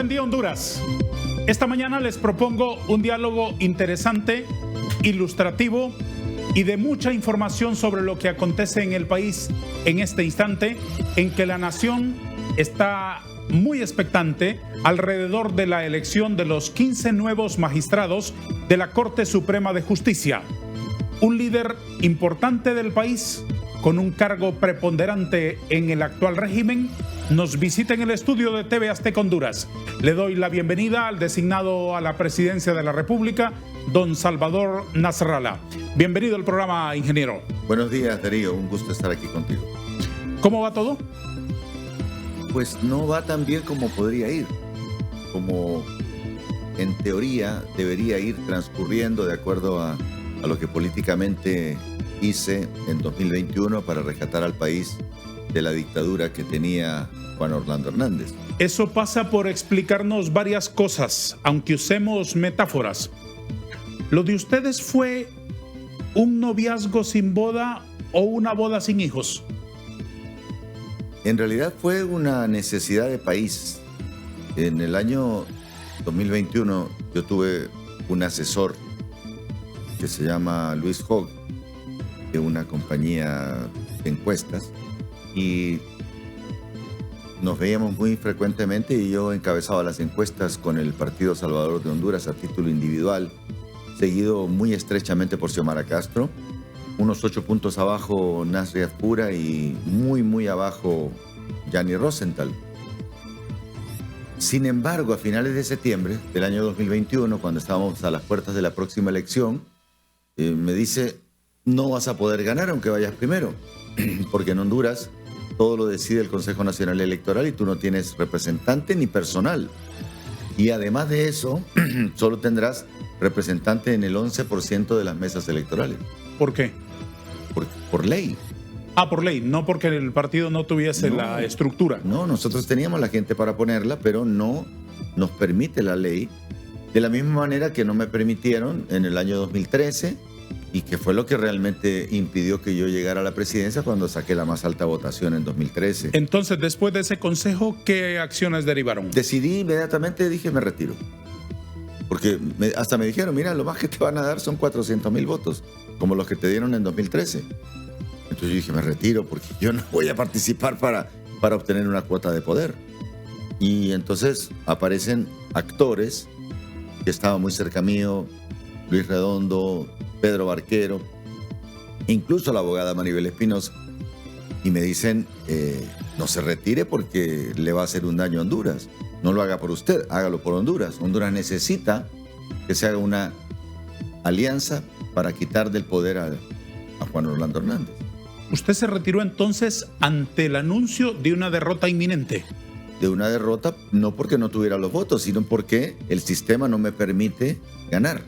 Buen día, Honduras. Esta mañana les propongo un diálogo interesante, ilustrativo y de mucha información sobre lo que acontece en el país en este instante, en que la nación está muy expectante alrededor de la elección de los 15 nuevos magistrados de la Corte Suprema de Justicia. Un líder importante del país, con un cargo preponderante en el actual régimen, nos visita en el estudio de TV Azteca Honduras. Le doy la bienvenida al designado a la presidencia de la República, don Salvador Nasralla. Bienvenido al programa, ingeniero. Buenos días, Darío. Un gusto estar aquí contigo. ¿Cómo va todo? Pues no va tan bien como podría ir, como en teoría debería ir transcurriendo de acuerdo a lo que políticamente hice en 2021 para rescatar al país de la dictadura que tenía Juan Orlando Hernández. Eso pasa por explicarnos varias cosas, aunque usemos metáforas. ¿Lo de ustedes fue un noviazgo sin boda o una boda sin hijos? En realidad fue una necesidad de país. En el año 2021 yo tuve un asesor que se llama Luis Hogg, de una compañía de encuestas, y nos veíamos muy frecuentemente y yo encabezaba las encuestas con el Partido Salvador de Honduras a título individual, seguido muy estrechamente por Xiomara Castro, unos 8 puntos abajo Nasri Azpura y muy abajo Yanni Rosenthal. Sin embargo, a finales de septiembre del año 2021, cuando estábamos a las puertas de la próxima elección, me dice: no vas a poder ganar aunque vayas primero, porque en Honduras todo lo decide el Consejo Nacional Electoral y tú no tienes representante ni personal. Y además de eso, solo tendrás representante en el 11% de las mesas electorales. ¿Por qué? Por ley. Ah, por ley, no porque el partido no tuviese la estructura. No, nosotros teníamos la gente para ponerla, pero no nos permite la ley. De la misma manera que no me permitieron en el año 2013, y que fue lo que realmente impidió que yo llegara a la presidencia cuando saqué la más alta votación en 2013. Entonces, después de ese consejo, ¿qué acciones derivaron? Decidí inmediatamente, dije, me retiro. Porque hasta me dijeron, mira, lo más que te van a dar son 400,000 votos, como los que te dieron en 2013. Entonces yo dije, me retiro porque yo no voy a participar para obtener una cuota de poder. Y entonces aparecen actores que estaban muy cerca mío, Luis Redondo, Pedro Barquero, incluso la abogada Maribel Espinosa, y me dicen, no se retire porque le va a hacer un daño a Honduras. No lo haga por usted, hágalo por Honduras. Honduras necesita que se haga una alianza para quitar del poder a Juan Orlando Hernández. ¿Usted se retiró entonces ante el anuncio de una derrota inminente? De una derrota, no porque no tuviera los votos, sino porque el sistema no me permite ganar.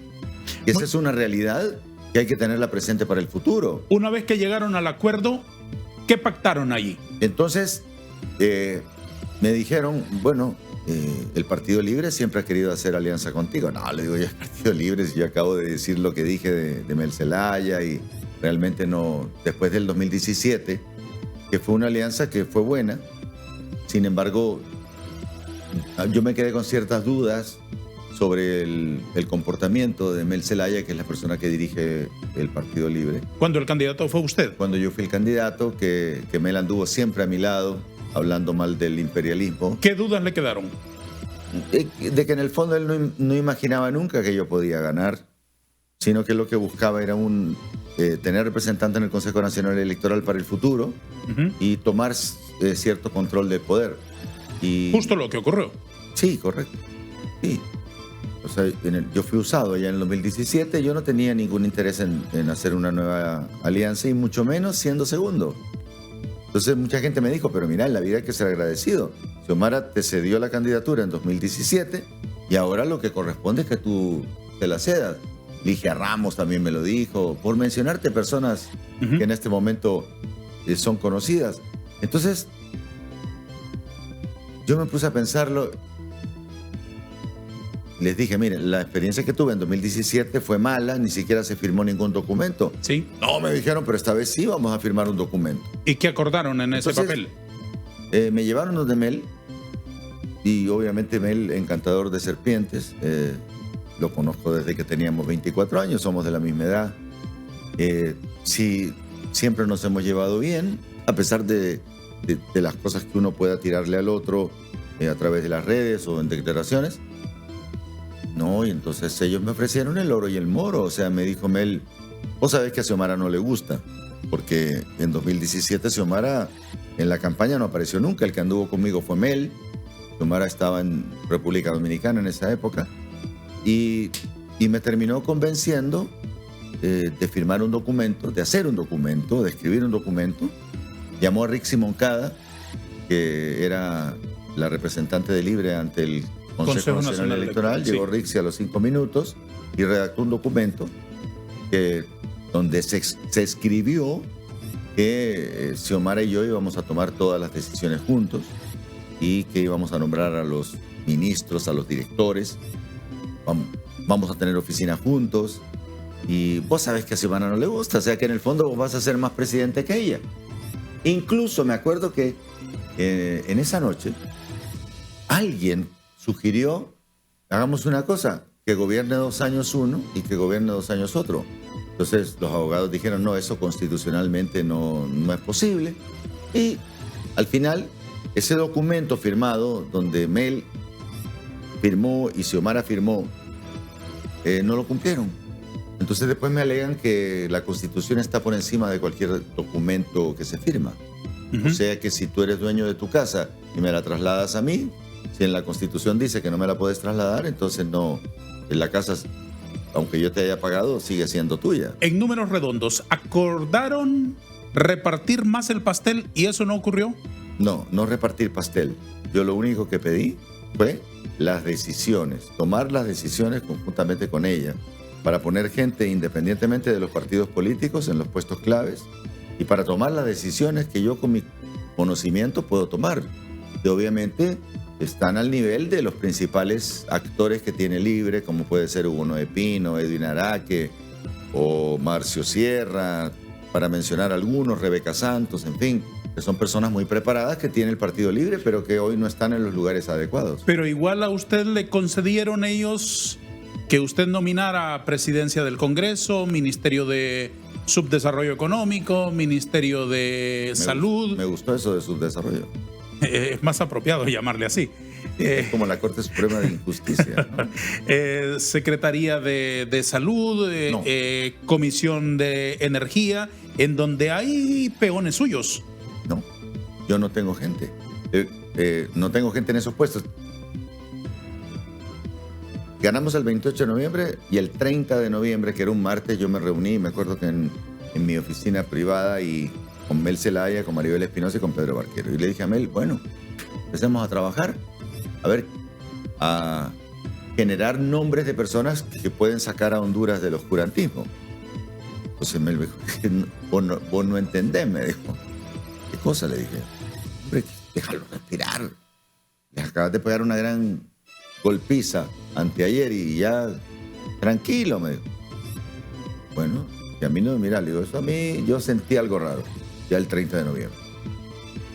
Y esa es una realidad que hay que tenerla presente para el futuro. Una vez que llegaron al acuerdo, ¿qué pactaron allí? Entonces, me dijeron, bueno, el Partido Libre siempre ha querido hacer alianza contigo. No, le digo, ya el Partido Libre, si yo acabo de decir lo que dije de Mel Zelaya, y realmente no, después del 2017, que fue una alianza que fue buena. Sin embargo, yo me quedé con ciertas dudas sobre el comportamiento de Mel Zelaya, que es la persona que dirige el Partido Libre. ¿Cuándo el candidato fue usted? Cuando yo fui el candidato, que Mel anduvo siempre a mi lado, hablando mal del imperialismo. ¿Qué dudas le quedaron? De que en el fondo él no imaginaba nunca que yo podía ganar, sino que lo que buscaba era tener representante en el Consejo Nacional Electoral para el futuro y tomar cierto control del poder. Y justo lo que ocurrió. Sí, correcto. Sí. O sea, yo fui usado ya en el 2017, yo no tenía ningún interés en hacer una nueva alianza y mucho menos siendo segundo. Entonces mucha gente me dijo, pero mira, en la vida hay que ser agradecido. Xiomara te cedió la candidatura en 2017 y ahora lo que corresponde es que tú te la cedas. Ligia Ramos también me lo dijo, por mencionarte personas que en este momento son conocidas. Entonces, yo me puse a pensarlo. Les dije, miren, la experiencia que tuve en 2017 fue mala, ni siquiera se firmó ningún documento. Sí. No, me dijeron, pero esta vez sí vamos a firmar un documento. ¿Y qué acordaron en ese papel? Me llevaron donde Mel Y obviamente Mel, encantador de serpientes. Lo conozco desde que teníamos 24 años, somos de la misma edad. Sí, siempre nos hemos llevado bien, a pesar de las cosas que uno pueda tirarle al otro a través de las redes o en declaraciones. No, y entonces ellos me ofrecieron el oro y el moro. O sea, me dijo Mel, vos sabés que a Xiomara no le gusta, porque en 2017 Xiomara en la campaña no apareció nunca. El que anduvo conmigo fue Mel. Xiomara estaba en República Dominicana en esa época. Y me terminó convenciendo de firmar un documento, de hacer un documento, de escribir un documento. Llamó a Rixi Moncada, que era la representante de Libre ante el Consejo Nacional Electoral. Llegó Rixi a los 5 minutos y redactó un documento donde se escribió que Xiomara y yo íbamos a tomar todas las decisiones juntos y que íbamos a nombrar a los ministros, a los directores. Vamos a tener oficina juntos. Y vos sabés que a Xiomara no le gusta, o sea que en el fondo vos vas a ser más presidente que ella. Incluso me acuerdo que en esa noche alguien sugirió, hagamos una cosa, que gobierne 2 años uno y que gobierne 2 años otro. Entonces los abogados dijeron, no, eso constitucionalmente no es posible. Y al final, ese documento firmado, donde Mel firmó y Xiomara firmó, no lo cumplieron. Entonces después me alegan que la Constitución está por encima de cualquier documento que se firma. O sea que si tú eres dueño de tu casa y me la trasladas a mí, si en la Constitución dice que no me la puedes trasladar, entonces no, en la casa, aunque yo te haya pagado, sigue siendo tuya. En números redondos, ¿acordaron repartir más el pastel y eso no ocurrió? No, no repartir pastel. Yo lo único que pedí fue las decisiones, tomar las decisiones conjuntamente con ella, para poner gente independientemente de los partidos políticos en los puestos claves y para tomar las decisiones que yo con mi conocimiento puedo tomar. Y obviamente están al nivel de los principales actores que tiene Libre, como puede ser Hugo Noé Pino, Edwin Araque o Marcio Sierra, para mencionar algunos, Rebeca Santos, en fin, que son personas muy preparadas que tiene el Partido Libre, pero que hoy no están en los lugares adecuados. Pero igual a usted le concedieron ellos que usted nominara a Presidencia del Congreso, Ministerio de Subdesarrollo Económico, Ministerio de Salud. Me gustó eso de subdesarrollo. Es más apropiado llamarle así. Es como la Corte Suprema de Justicia, ¿no? Secretaría de Salud, no. Comisión de Energía, en donde hay peones suyos. No, yo no tengo gente. No tengo gente en esos puestos. Ganamos el 28 de noviembre y el 30 de noviembre, que era un martes, yo me reuní, me acuerdo que en mi oficina privada y con Mel Zelaya, con Maribel Espinosa y con Pedro Barquero. Y le dije a Mel, bueno, empecemos a trabajar, a generar nombres de personas que pueden sacar a Honduras del oscurantismo. Entonces Mel me dijo, vos no entendés, me dijo. ¿Qué cosa? Le dije, hombre, déjalo respirar. Les acabas de pegar una gran golpiza anteayer y ya tranquilo, me dijo. Bueno, y a mí no, mira, le digo, eso a mí, yo sentí algo raro, ya el 30 de noviembre.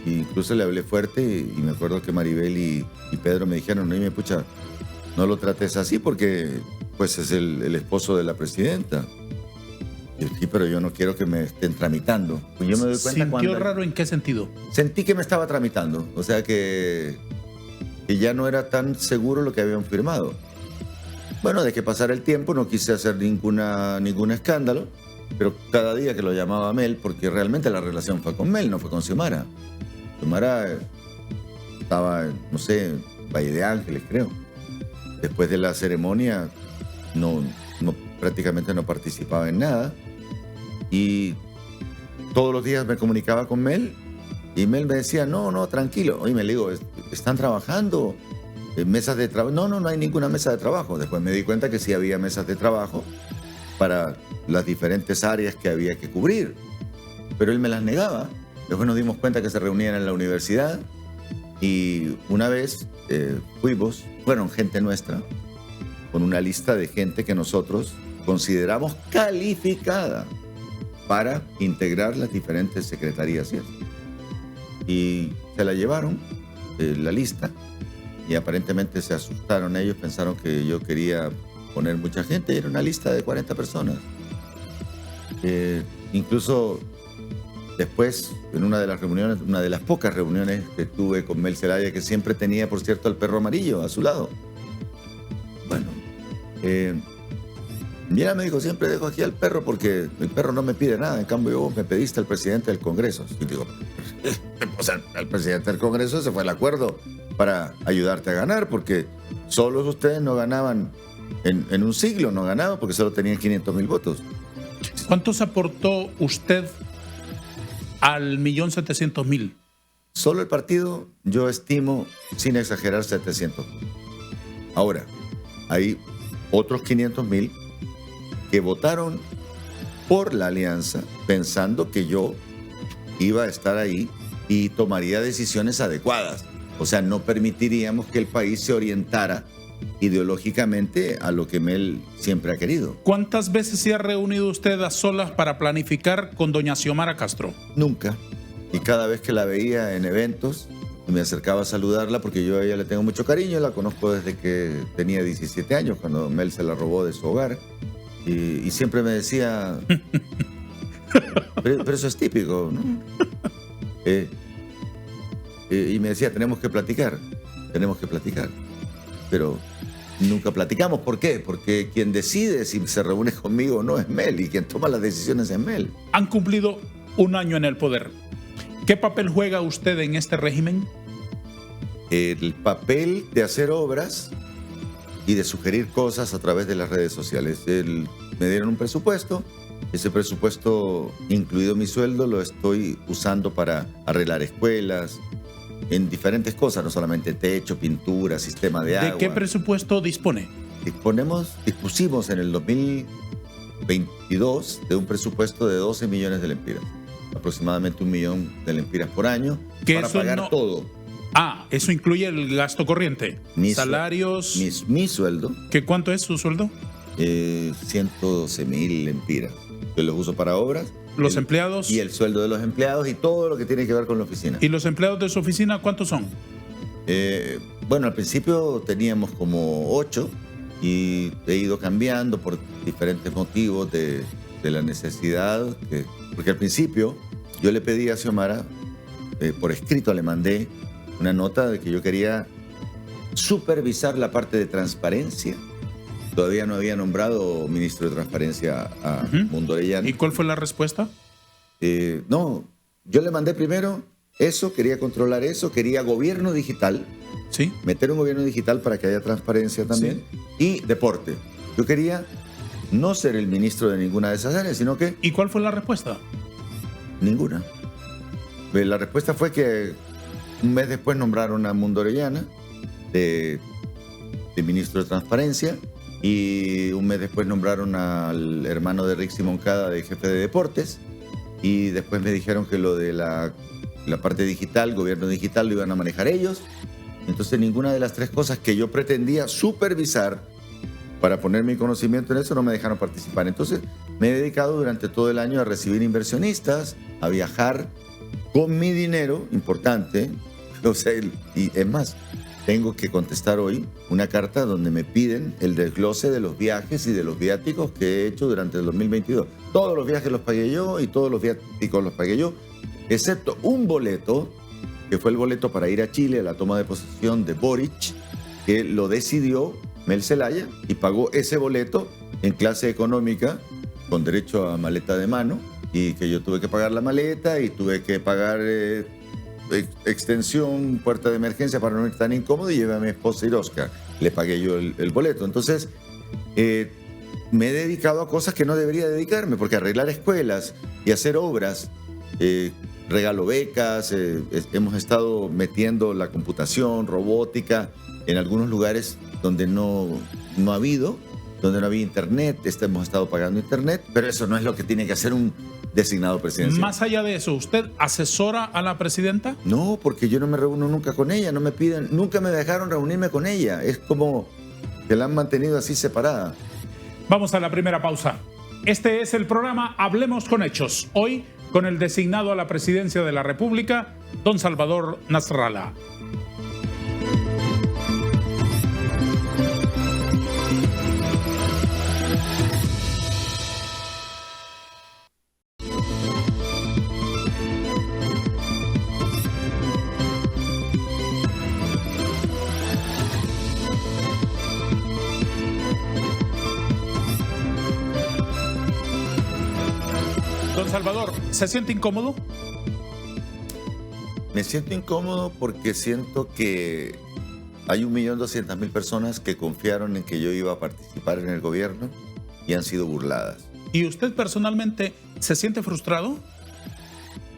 E incluso le hablé fuerte y me acuerdo que Maribel y Pedro me dijeron, no, me pucha, no lo trates así porque pues es el esposo de la presidenta. Y yo, sí, pero yo no quiero que me estén tramitando. Pues yo me doy cuenta ¿Sintió raro en qué sentido? Sentí que me estaba tramitando, o sea que ya no era tan seguro lo que habían firmado. Bueno, de que pasara el tiempo no quise hacer ningún escándalo, pero cada día que lo llamaba Mel, porque realmente la relación fue con Mel, no fue con Xiomara. Xiomara estaba, no sé, en Valle de Ángeles, creo. Después de la ceremonia prácticamente no participaba en nada. Y todos los días me comunicaba con Mel y Mel me decía, no, tranquilo. Oye, me le digo, ¿están trabajando? ¿Mesas de trabajo? No hay ninguna mesa de trabajo. Después me di cuenta que sí había mesas de trabajo para las diferentes áreas que había que cubrir. Pero él me las negaba. Después nos dimos cuenta que se reunían en la universidad y una vez fueron gente nuestra, con una lista de gente que nosotros consideramos calificada para integrar las diferentes secretarías. Y se la llevaron, la lista, y aparentemente se asustaron ellos, pensaron que yo quería poner mucha gente, era una lista de 40 personas. Incluso después, en una de las reuniones, una de las pocas reuniones que tuve con Mel Zelaya, que siempre tenía, por cierto, al perro amarillo a su lado. Bueno, mira, me dijo, siempre dejo aquí al perro porque el perro no me pide nada, en cambio vos me pediste al presidente del Congreso. Y digo, o sea, al presidente del Congreso se fue el acuerdo para ayudarte a ganar, porque solos ustedes no ganaban, en un siglo no ganaban, porque solo tenían 500,000 votos. ¿Cuántos aportó usted al 1.700.000? Solo el partido, yo estimo, sin exagerar, 700. Ahora, hay otros 500,000 que votaron por la alianza pensando que yo iba a estar ahí y tomaría decisiones adecuadas. O sea, no permitiríamos que el país se orientara ideológicamente a lo que Mel siempre ha querido. ¿Cuántas veces se ha reunido usted a solas para planificar con doña Xiomara Castro? Nunca. Y cada vez que la veía en eventos, me acercaba a saludarla porque yo a ella le tengo mucho cariño, la conozco desde que tenía 17 años, cuando Mel se la robó de su hogar. Y siempre me decía, pero eso es típico, ¿no? Y me decía, tenemos que platicar. Pero nunca platicamos. ¿Por qué? Porque quien decide si se reúne conmigo o no es Mel, y quien toma las decisiones es Mel. Han cumplido un año en el poder. ¿Qué papel juega usted en este régimen? El papel de hacer obras y de sugerir cosas a través de las redes sociales. Me dieron un presupuesto. Ese presupuesto, incluido mi sueldo, lo estoy usando para arreglar escuelas, en diferentes cosas, no solamente techo, pintura, sistema de agua. ¿De qué presupuesto dispone? Dispusimos en el 2022 de un presupuesto de 12 millones de lempiras, aproximadamente 1 millón de lempiras por año, para pagar todo. Eso incluye el gasto corriente, salarios. Mi sueldo. ¿Cuánto es su sueldo? 112,000 lempiras. Yo los uso para obras. ¿Los empleados? Y el sueldo de los empleados y todo lo que tiene que ver con la oficina. ¿Y los empleados de su oficina cuántos son? Bueno, al principio teníamos como 8 y he ido cambiando por diferentes motivos de la necesidad. Porque al principio yo le pedí a Xiomara, por escrito le mandé una nota de que yo quería supervisar la parte de transparencia. Todavía no había nombrado ministro de Transparencia a Mundo Orellana. ¿Y cuál fue la respuesta? No, yo le mandé primero eso, quería controlar eso, quería gobierno digital. Sí. Meter un gobierno digital para que haya transparencia también. Sí. Y deporte. Yo quería no ser el ministro de ninguna de esas áreas, sino que... ¿Y cuál fue la respuesta? Ninguna. La respuesta fue que un mes después nombraron a Mundo Orellana de ministro de Transparencia. Y un mes después nombraron al hermano de Rixi Moncada de jefe de deportes. Y después me dijeron que lo de la parte digital, gobierno digital, lo iban a manejar ellos. Entonces ninguna de las 3 cosas que yo pretendía supervisar para poner mi conocimiento en eso no me dejaron participar. Entonces me he dedicado durante todo el año a recibir inversionistas, a viajar con mi dinero, importante. O sea, y es más, tengo que contestar hoy una carta donde me piden el desglose de los viajes y de los viáticos que he hecho durante el 2022. Todos los viajes los pagué yo y todos los viáticos los pagué yo, excepto un boleto, que fue el boleto para ir a Chile a la toma de posesión de Boric, que lo decidió Mel Zelaya y pagó ese boleto en clase económica con derecho a maleta de mano, y que yo tuve que pagar la maleta y tuve que pagar... extensión, puerta de emergencia para no ir tan incómodo, y llevé a mi esposa Irosca. Le pagué yo el boleto. Entonces, me he dedicado a cosas que no debería dedicarme, porque arreglar escuelas y hacer obras, regalo becas, hemos estado metiendo la computación, robótica, en algunos lugares donde no ha habido, donde no había internet, hemos estado pagando internet, pero eso no es lo que tiene que hacer un designado presidencial. Más allá de eso, ¿usted asesora a la presidenta? No, porque yo no me reúno nunca con ella, no me piden, nunca me dejaron reunirme con ella. Es como que la han mantenido así separada. Vamos a la primera pausa. Este es el programa Hablemos con Hechos. Hoy con el designado a la presidencia de la República, don Salvador Nasrallah. Don Salvador, ¿se siente incómodo? Me siento incómodo porque siento que hay 1.200.000 personas que confiaron en que yo iba a participar en el gobierno y han sido burladas. ¿Y usted personalmente se siente frustrado?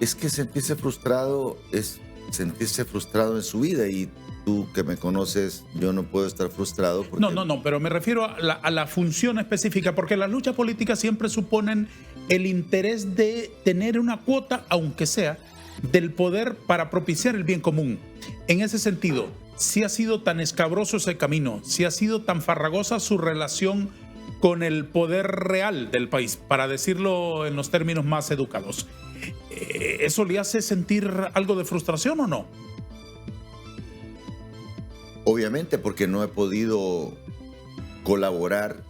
Es que sentirse frustrado es sentirse frustrado en su vida, y tú que me conoces, yo no puedo estar frustrado porque... No, pero me refiero a la función específica, porque las luchas políticas siempre suponen el interés de tener una cuota, aunque sea, del poder para propiciar el bien común. En ese sentido, si ha sido tan escabroso ese camino, si ha sido tan farragosa su relación con el poder real del país, para decirlo en los términos más educados, ¿eso le hace sentir algo de frustración o no? Obviamente, porque no he podido colaborar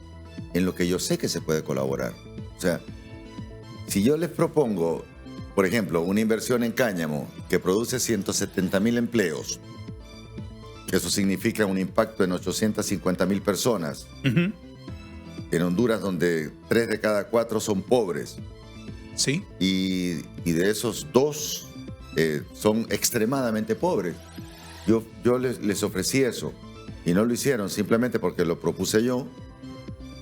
en lo que yo sé que se puede colaborar. O sea, si yo les propongo, por ejemplo, una inversión en cáñamo que produce 170.000 empleos, eso significa un impacto en 850.000 personas, en Honduras, donde 3 de cada 4 son pobres. Sí. Y de esos 2 son extremadamente pobres. Yo les ofrecí eso y no lo hicieron, simplemente porque lo propuse yo,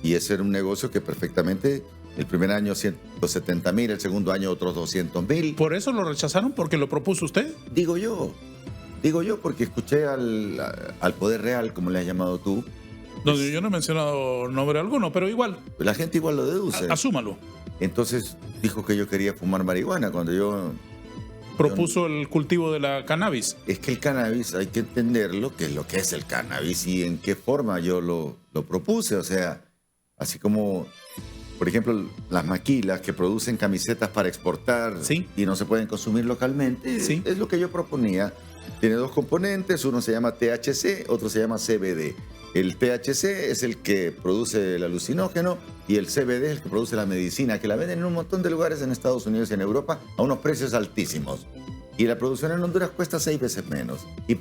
y ese era un negocio que perfectamente, el primer año 170.000, el segundo año otros 200.000. ¿Por eso lo rechazaron? ¿Porque lo propuso usted? Digo yo, porque escuché al poder real, como le has llamado tú. No, yo no he mencionado nombre alguno, pero igual. La gente igual lo deduce. Asúmalo. Entonces dijo que yo quería fumar marihuana cuando yo... Propuso el cultivo de la cannabis. Es que el cannabis hay que entenderlo, qué es lo que es el cannabis y en qué forma yo lo propuse. O sea, así como, por ejemplo, las maquilas que producen camisetas para exportar, sí, y no se pueden consumir localmente, sí, es lo que yo proponía. Tiene 2 componentes, uno se llama THC, otro se llama CBD. El THC es el que produce el alucinógeno y el CBD es el que produce la medicina, que la venden en un montón de lugares en Estados Unidos y en Europa a unos precios altísimos. Y la producción en Honduras cuesta 6 veces menos. Y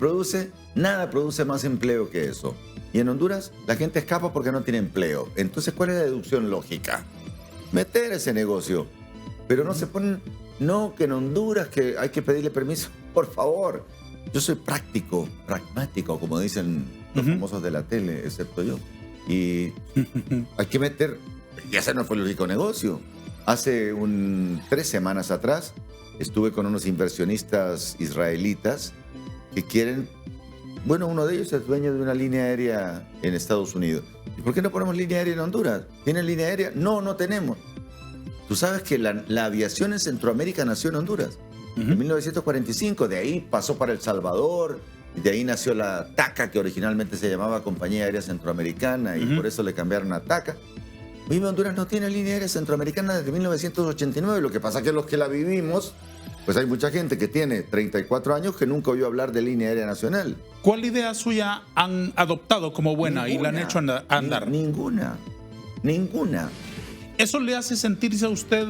nada produce más empleo que eso. Y en Honduras la gente escapa porque no tiene empleo. Entonces, ¿cuál es la deducción lógica? Meter ese negocio. Pero no se ponen, no, que en Honduras que hay que pedirle permiso. Por favor. Yo soy pragmático, como dicen los famosos de la tele, excepto yo. Y hay que meter, y ese no fue el único negocio. Hace 3 semanas atrás estuve con unos inversionistas israelitas que quieren, bueno, uno de ellos es dueño de una línea aérea en Estados Unidos. ¿Y por qué no ponemos línea aérea en Honduras? ¿Tienen línea aérea? No tenemos. Tú sabes que la aviación en Centroamérica nació en Honduras. En 1945, de ahí pasó para El Salvador, y de ahí nació la TACA, que originalmente se llamaba Compañía Aérea Centroamericana, y por eso le cambiaron a TACA. Honduras no tiene línea aérea centroamericana desde 1989, lo que pasa es que los que la vivimos, pues hay mucha gente que tiene 34 años que nunca oyó hablar de línea aérea nacional. ¿Cuál idea suya han adoptado como buena y la han hecho andar? Ninguna. ¿Eso le hace sentirse a usted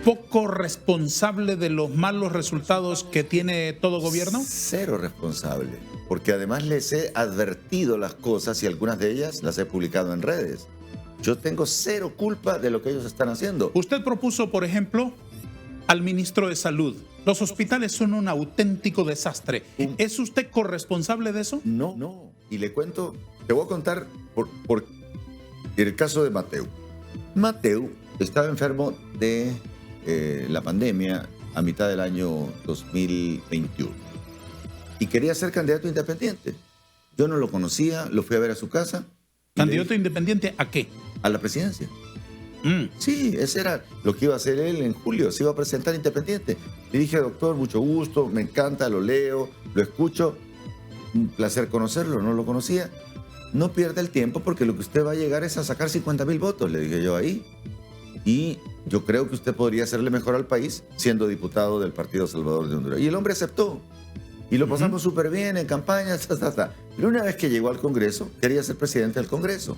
poco responsable de los malos resultados que tiene todo gobierno? Cero responsable, porque además les he advertido las cosas y algunas de ellas las he publicado en redes. Yo tengo cero culpa de lo que ellos están haciendo. Usted propuso, por ejemplo, al ministro de Salud: los hospitales son un auténtico desastre. ¿Es usted corresponsable de eso? No. Y le cuento, te voy a contar por el caso de Mateu. Mateu estaba enfermo de la pandemia a mitad del año 2021 y quería ser candidato independiente. Yo no lo conocía, lo fui a ver a su casa. ¿Candidato independiente a qué? A la presidencia. Sí, ese era lo que iba a hacer él en julio, se iba a presentar independiente. Le dije: doctor, mucho gusto, me encanta, lo leo, lo escucho, un placer conocerlo, no lo conocía. No pierda el tiempo porque lo que usted va a llegar es a sacar 50.000 votos, le dije yo ahí. Y yo creo que usted podría hacerle mejor al país siendo diputado del Partido Salvador de Honduras. Y el hombre aceptó. Y lo pasamos súper bien en campaña, Pero una vez que llegó al Congreso, quería ser presidente del Congreso.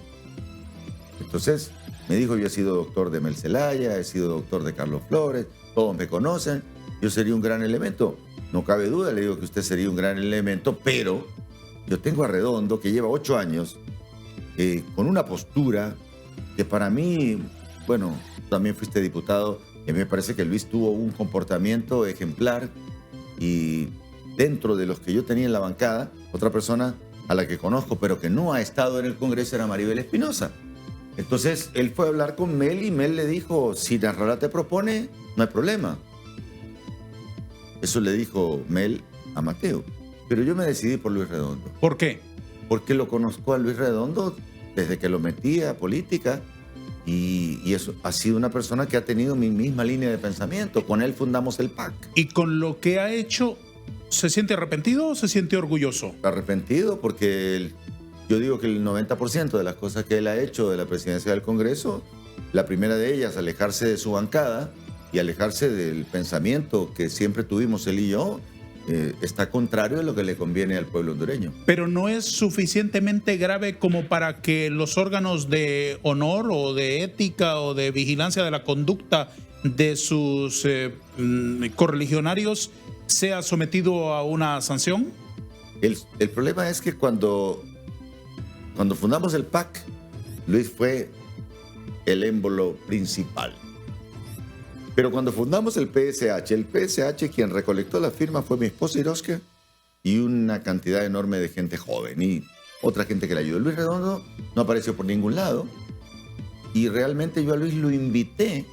Entonces me dijo: yo he sido doctor de Mel Zelaya, he sido doctor de Carlos Flores, todos me conocen, yo sería un gran elemento. No cabe duda, le digo que usted sería un gran elemento, pero yo tengo a Redondo, que lleva 8 años, con una postura que para mí, bueno, también fuiste diputado, y me parece que Luis tuvo un comportamiento ejemplar, y dentro de los que yo tenía en la bancada, otra persona a la que conozco, pero que no ha estado en el Congreso, era Maribel Espinosa. Entonces, él fue a hablar con Mel y Mel le dijo, si Nasrallah te propone, no hay problema. Eso le dijo Mel a Mateo. Pero yo me decidí por Luis Redondo. ¿Por qué? Porque lo conozco a Luis Redondo desde que lo metí a política, y eso ha sido una persona que ha tenido mi misma línea de pensamiento. Con él fundamos el PAC. ¿Y con lo que ha hecho, se siente arrepentido o se siente orgulloso? Arrepentido porque yo digo que el 90% de las cosas que él ha hecho de la presidencia del Congreso, la primera de ellas, alejarse de su bancada y alejarse del pensamiento que siempre tuvimos él y yo, está contrario a lo que le conviene al pueblo hondureño. Pero no es suficientemente grave como para que los órganos de honor o de ética o de vigilancia de la conducta de sus correligionarios sea sometido a una sanción. El problema es que cuando fundamos el PAC, Luis fue el émbolo principal. Pero cuando fundamos el PSH, quien recolectó la firma fue mi esposa Iroska y una cantidad enorme de gente joven y otra gente que le ayudó. Luis Redondo no apareció por ningún lado, y realmente yo a Luis lo invité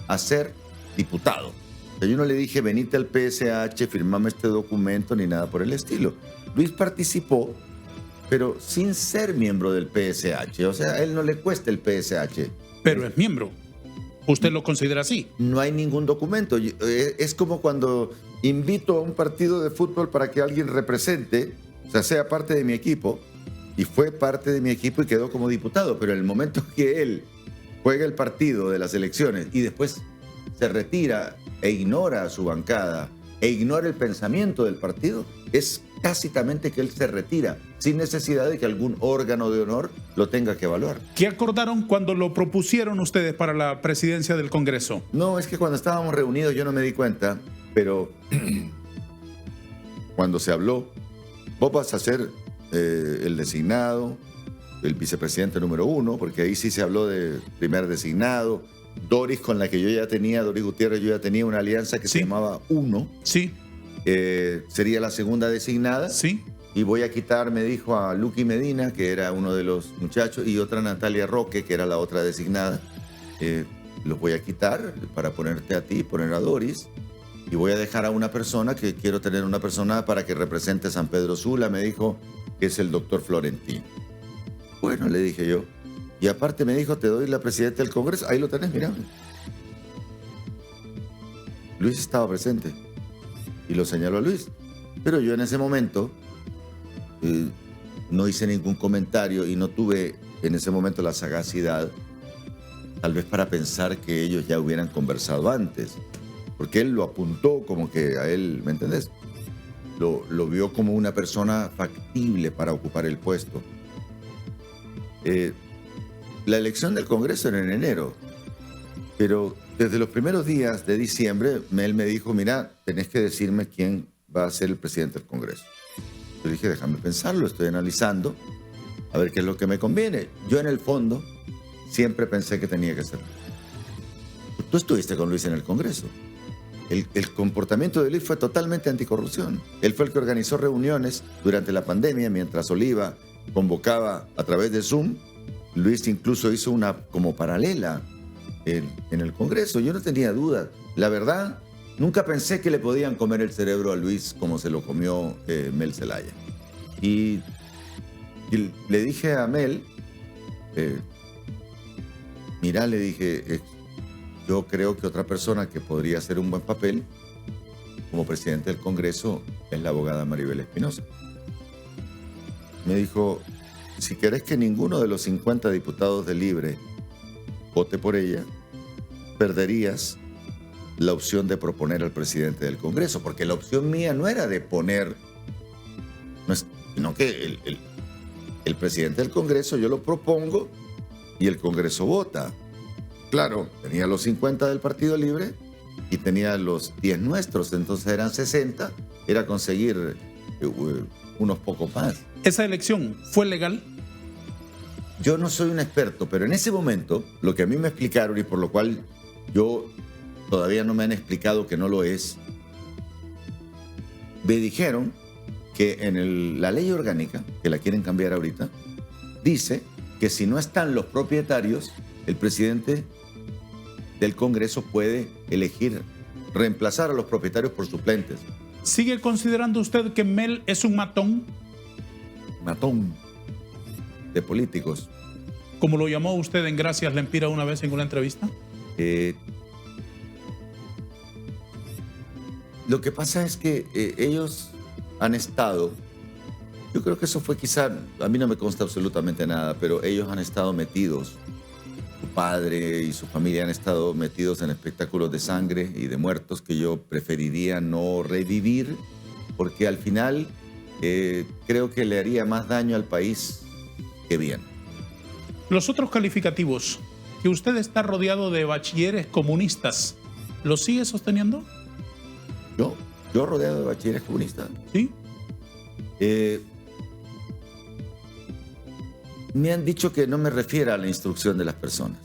a ser diputado. O sea, yo no le dije, venite al PSH, firmame este documento, ni nada por el estilo. Luis participó, pero sin ser miembro del PSH. O sea, a él no le cuesta el PSH. Pero es miembro. ¿Usted lo considera así? No hay ningún documento. Es como cuando invito a un partido de fútbol para que alguien represente, o sea parte de mi equipo, y fue parte de mi equipo y quedó como diputado. Pero en el momento que él juega el partido de las elecciones y después se retira e ignora a su bancada e ignora el pensamiento del partido, es tácitamente que él se retira, sin necesidad de que algún órgano de honor lo tenga que evaluar. ¿Qué acordaron cuando lo propusieron ustedes para la presidencia del Congreso? No, es que cuando estábamos reunidos yo no me di cuenta, pero cuando se habló, vos vas a ser el designado, el vicepresidente número 1, porque ahí sí se habló de primer designado. Doris, con la que Doris Gutiérrez, yo ya tenía una alianza que se llamaba Uno. Sí. Sería la segunda designada. Sí. Y voy a quitar, me dijo, a Luqui Medina, que era uno de los muchachos, y otra Natalia Roque, que era la otra designada. Los voy a quitar para ponerte a ti, poner a Doris. Y voy a dejar a una persona, que quiero tener una persona para que represente San Pedro Sula, me dijo, que es el doctor Florentino. Bueno, le dije yo. Y aparte me dijo, te doy la presidenta del Congreso. Ahí lo tenés, mirá. Luis estaba presente. Y lo señaló a Luis. Pero yo en ese momento no hice ningún comentario y no tuve en ese momento la sagacidad, tal vez para pensar que ellos ya hubieran conversado antes. Porque él lo apuntó como que a él, ¿me entendés? Lo vio como una persona factible para ocupar el puesto. La elección del Congreso era en enero, pero desde los primeros días de diciembre, él me dijo, mira, tenés que decirme quién va a ser el presidente del Congreso. Yo dije, déjame pensarlo, estoy analizando, a ver qué es lo que me conviene. Yo en el fondo siempre pensé que tenía que ser. Tú estuviste con Luis en el Congreso. El comportamiento de Luis fue totalmente anticorrupción. Él fue el que organizó reuniones durante la pandemia, mientras Oliva convocaba a través de Zoom. Luis incluso hizo una como paralela en el Congreso. Yo no tenía dudas. La verdad, nunca pensé que le podían comer el cerebro a Luis como se lo comió Mel Zelaya. Y le dije a Mel, mira, le dije, yo creo que otra persona que podría hacer un buen papel como presidente del Congreso es la abogada Maribel Espinosa. Me dijo, si querés que ninguno de los 50 diputados de Libre vote por ella, perderías la opción de proponer al presidente del Congreso, porque la opción mía no era de poner, sino que el presidente del Congreso yo lo propongo y el Congreso vota. Claro, tenía los 50 del Partido Libre y tenía los 10 nuestros, entonces eran 60, era conseguir unos pocos más. ¿Esa elección fue legal? yo no soy un experto, pero en ese momento, lo que a mí me explicaron y por lo cual yo todavía no me han explicado que no lo es, me dijeron que en la ley orgánica, que la quieren cambiar ahorita, dice que si no están los propietarios, el presidente del Congreso puede elegir reemplazar a los propietarios por suplentes. ¿Sigue considerando usted que Mel es un matón? Matón de políticos. Como lo llamó usted en Gracias Lempira una vez en una entrevista. Lo que pasa es que ellos han estado, yo creo que eso fue quizá, a mí no me consta absolutamente nada, pero ellos han estado metidos, su padre y su familia han estado metidos en espectáculos de sangre y de muertos que yo preferiría no revivir, porque al final creo que le haría más daño al país que bien. Los otros calificativos, que usted está rodeado de bachilleres comunistas, ¿los sigue sosteniendo? Yo rodeado de bachilleres comunistas. Sí. Me han dicho que no me refiera a la instrucción de las personas,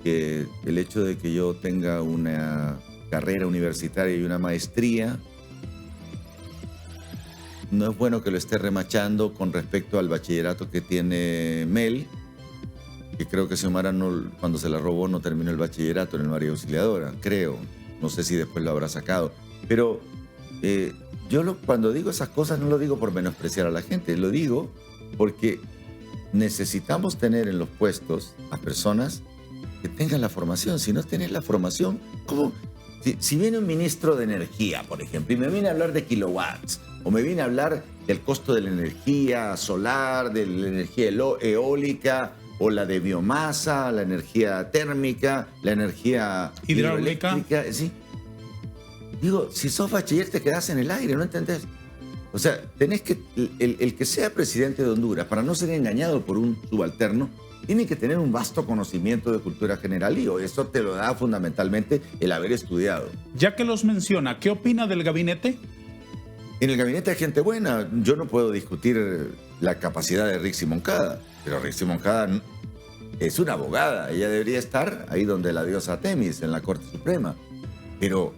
que el hecho de que yo tenga una carrera universitaria y una maestría no es bueno que lo esté remachando con respecto al bachillerato que tiene Mel, que creo que Xiomara cuando se la robó no terminó el bachillerato en el María Auxiliadora, creo, no sé si después lo habrá sacado, pero cuando digo esas cosas no lo digo por menospreciar a la gente, lo digo porque necesitamos tener en los puestos a personas que tengan la formación. Si no tenés la formación, ¿cómo? Si viene un ministro de energía, por ejemplo, y me viene a hablar de kilowatts, o me viene a hablar del costo de la energía solar, de la energía eólica, o la de biomasa, la energía térmica, la energía hidráulica, ¿sí? Digo, si sos bachiller te quedás en el aire, ¿no entendés? O sea, tenés que, el que sea presidente de Honduras, para no ser engañado por un subalterno, tiene que tener un vasto conocimiento de cultura general y eso te lo da fundamentalmente el haber estudiado. Ya que los menciona, ¿qué opina del gabinete? En el gabinete hay gente buena. Yo no puedo discutir la capacidad de Rixi Moncada, pero Rixi Moncada es una abogada. Ella debería estar ahí donde la diosa Temis, en la Corte Suprema. Pero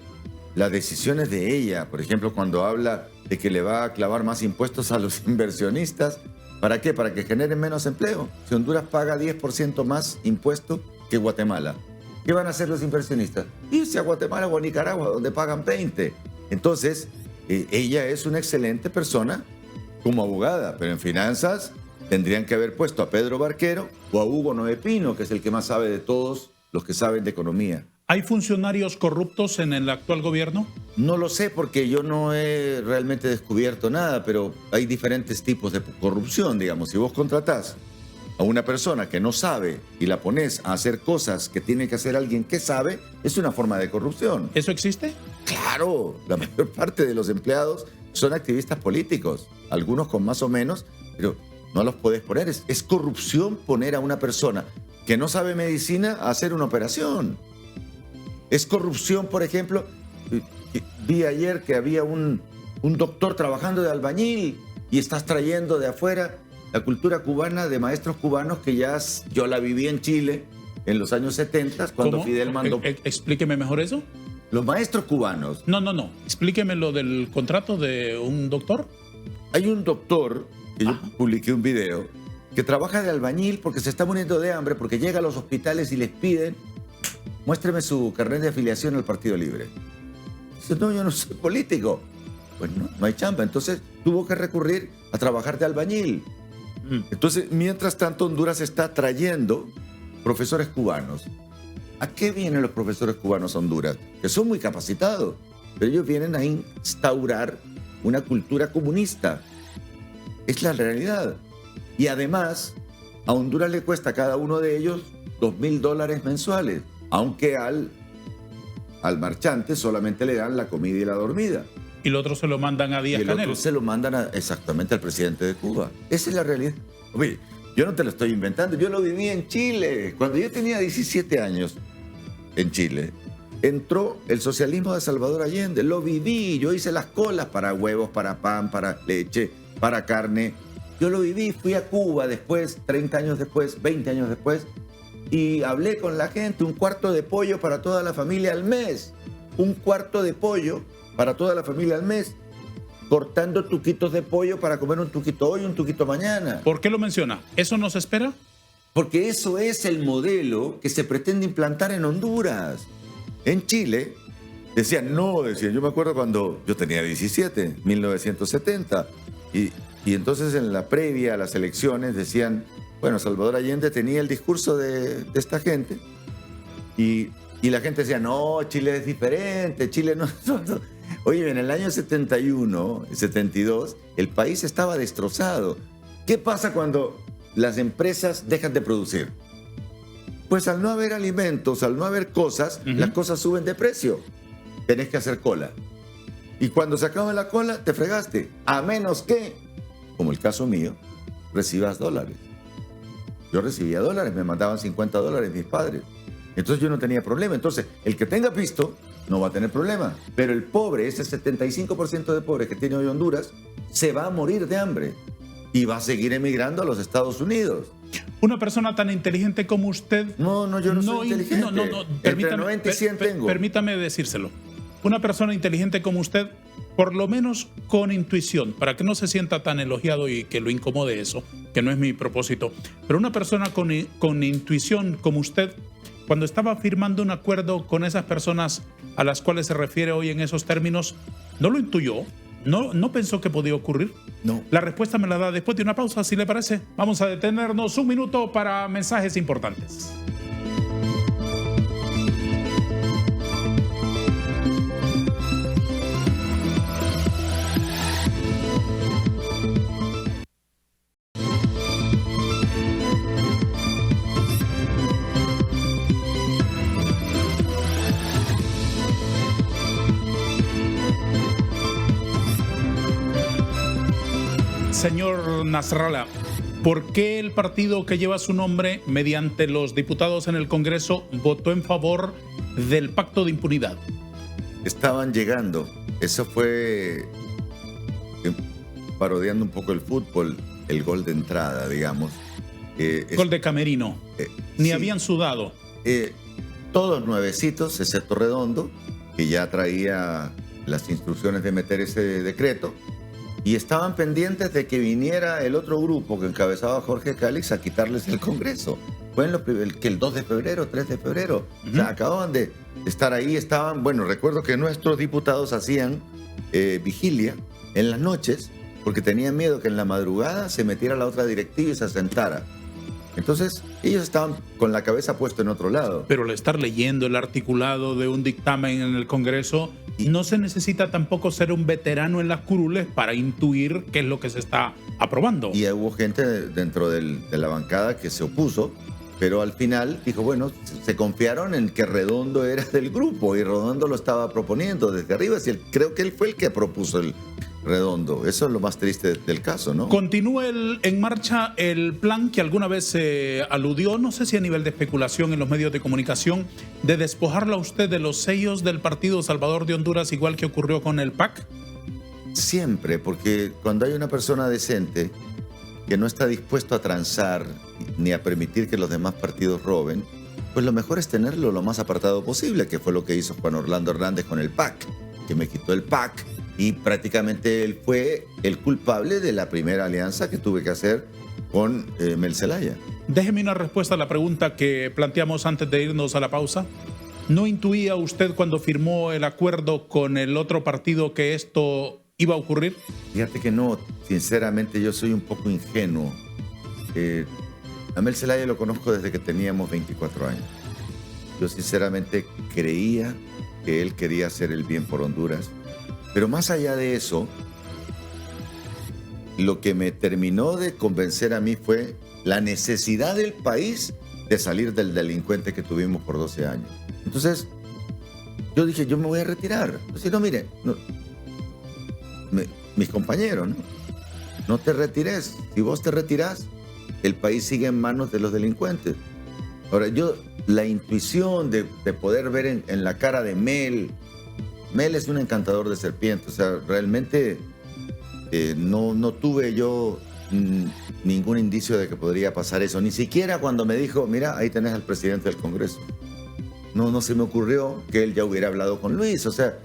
las decisiones de ella, por ejemplo, cuando habla de que le va a clavar más impuestos a los inversionistas, ¿para qué? Para que generen menos empleo. Si Honduras paga 10% más impuesto que Guatemala, ¿qué van a hacer los inversionistas? Irse a Guatemala o a Nicaragua, donde pagan 20. Entonces, ella es una excelente persona como abogada, pero en finanzas tendrían que haber puesto a Pedro Barquero o a Hugo Noé Pino, que es el que más sabe de todos los que saben de economía. ¿Hay funcionarios corruptos en el actual gobierno? No lo sé porque yo no he realmente descubierto nada, pero hay diferentes tipos de corrupción, digamos. Si vos contratás a una persona que no sabe y la pones a hacer cosas que tiene que hacer alguien que sabe, es una forma de corrupción. ¿Eso existe? Claro, la mayor parte de los empleados son activistas políticos, algunos con más o menos, pero no los podés poner. Es corrupción poner a una persona que no sabe medicina a hacer una operación. Es corrupción, por ejemplo, vi ayer que había un doctor trabajando de albañil y estás trayendo de afuera la cultura cubana de maestros cubanos que yo la viví en Chile en los años 70 cuando ¿Cómo? Fidel mandó... Explíqueme mejor eso. Los maestros cubanos... No. Explíqueme lo del contrato de un doctor. Hay un doctor, que yo publiqué un video, que trabaja de albañil porque se está muriendo de hambre, porque llega a los hospitales y les piden: muéstreme su carnet de afiliación al Partido Libre. Dice: no, yo no soy político. Pues no hay chamba. Entonces tuvo que recurrir a trabajar de albañil. Entonces, mientras tanto, Honduras está trayendo profesores cubanos. ¿A qué vienen los profesores cubanos a Honduras? Que son muy capacitados, pero ellos vienen a instaurar una cultura comunista. Es la realidad. Y además, a Honduras le cuesta a cada uno de ellos $2,000 mensuales, aunque al marchante solamente le dan la comida y la dormida. Y el otro se lo mandan a Díaz-Canel. Y el otro se lo mandan exactamente al presidente de Cuba. Esa es la realidad. Oye, yo no te lo estoy inventando, yo lo viví en Chile. Cuando yo tenía 17 años en Chile, entró el socialismo de Salvador Allende. Lo viví, yo hice las colas para huevos, para pan, para leche, para carne. Yo lo viví, fui a Cuba después, 30 años después, 20 años después, y hablé con la gente, un cuarto de pollo para toda la familia al mes. Un cuarto de pollo para toda la familia al mes, cortando tuquitos de pollo para comer un tuquito hoy, un tuquito mañana. ¿Por qué lo menciona? ¿Eso no se espera? Porque eso es el modelo que se pretende implantar en Honduras. En Chile, decían, yo me acuerdo cuando yo tenía 17, 1970, y entonces en la previa a las elecciones decían, bueno, Salvador Allende tenía el discurso de esta gente, y la gente decía, no, Chile es diferente, Chile no. Oye, en el año 71, 72, el país estaba destrozado. ¿Qué pasa cuando las empresas dejan de producir? Pues al no haber alimentos, al no haber cosas, las cosas suben de precio. Tenés que hacer cola. Y cuando se acaba la cola, te fregaste. A menos que, como el caso mío, recibas dólares. Yo recibía dólares, me mandaban $50 mis padres. Entonces yo no tenía problema. Entonces, el que tenga pisto no va a tener problema. Pero el pobre, ese 75% de pobres que tiene hoy Honduras, se va a morir de hambre y va a seguir emigrando a los Estados Unidos. Una persona tan inteligente como usted... No, yo no soy inteligente. Entre 90 y 100 tengo. Permítame decírselo. Una persona inteligente como usted, por lo menos con intuición, para que no se sienta tan elogiado y que lo incomode eso, que no es mi propósito, pero una persona con intuición como usted, cuando estaba firmando un acuerdo con esas personas a las cuales se refiere hoy en esos términos, ¿no lo intuyó? ¿No pensó que podía ocurrir? No. La respuesta me la da después de una pausa, si le parece. Vamos a detenernos un minuto para mensajes importantes. Señor Nasrallah, ¿por qué el partido que lleva su nombre, mediante los diputados en el Congreso, votó en favor del pacto de impunidad? Estaban llegando. Eso fue, parodiando un poco el fútbol, el gol de entrada, digamos. Gol de camerino. Ni sí, habían sudado. Todos nuevecitos, excepto Redondo, que ya traía las instrucciones de meter ese decreto. Y estaban pendientes de que viniera el otro grupo que encabezaba Jorge Calix a quitarles el Congreso. Fue el 2 de febrero, 3 de febrero. O sea, acababan de estar ahí, estaban... Bueno, recuerdo que nuestros diputados hacían vigilia en las noches porque tenían miedo que en la madrugada se metiera la otra directiva y se asentara. Entonces, ellos estaban con la cabeza puesta en otro lado. Pero al estar leyendo el articulado de un dictamen en el Congreso, no se necesita tampoco ser un veterano en las curules para intuir qué es lo que se está aprobando. Y hubo gente dentro de la bancada que se opuso, pero al final dijo, bueno, se confiaron en que Redondo era del grupo y Redondo lo estaba proponiendo desde arriba. Creo que él fue el que propuso el Redondo. Eso es lo más triste del caso, ¿no? Continúa en marcha el plan que alguna vez se aludió, no sé si a nivel de especulación en los medios de comunicación, de despojarla a usted de los sellos del Partido Salvador de Honduras, igual que ocurrió con el PAC. Siempre, porque cuando hay una persona decente que no está dispuesto a transar ni a permitir que los demás partidos roben, pues lo mejor es tenerlo lo más apartado posible, que fue lo que hizo Juan Orlando Hernández con el PAC, que me quitó el PAC. Y prácticamente él fue el culpable de la primera alianza que tuve que hacer con Mel Zelaya. Déjeme una respuesta a la pregunta que planteamos antes de irnos a la pausa. ¿No intuía usted cuando firmó el acuerdo con el otro partido que esto iba a ocurrir? Fíjate que no, sinceramente yo soy un poco ingenuo. A Mel Zelaya lo conozco desde que teníamos 24 años. Yo sinceramente creía que él quería hacer el bien por Honduras. Pero más allá de eso, lo que me terminó de convencer a mí fue la necesidad del país de salir del delincuente que tuvimos por 12 años. Entonces, yo dije, yo me voy a retirar. Entonces, no, mire, mis compañeros, no te retires. Si vos te retirás, el país sigue en manos de los delincuentes. Ahora, la intuición de poder ver en la cara de Mel es un encantador de serpientes. O sea, realmente no tuve yo ningún indicio de que podría pasar eso. Ni siquiera cuando me dijo, mira, ahí tenés al presidente del Congreso. No se me ocurrió que él ya hubiera hablado con Luis. O sea,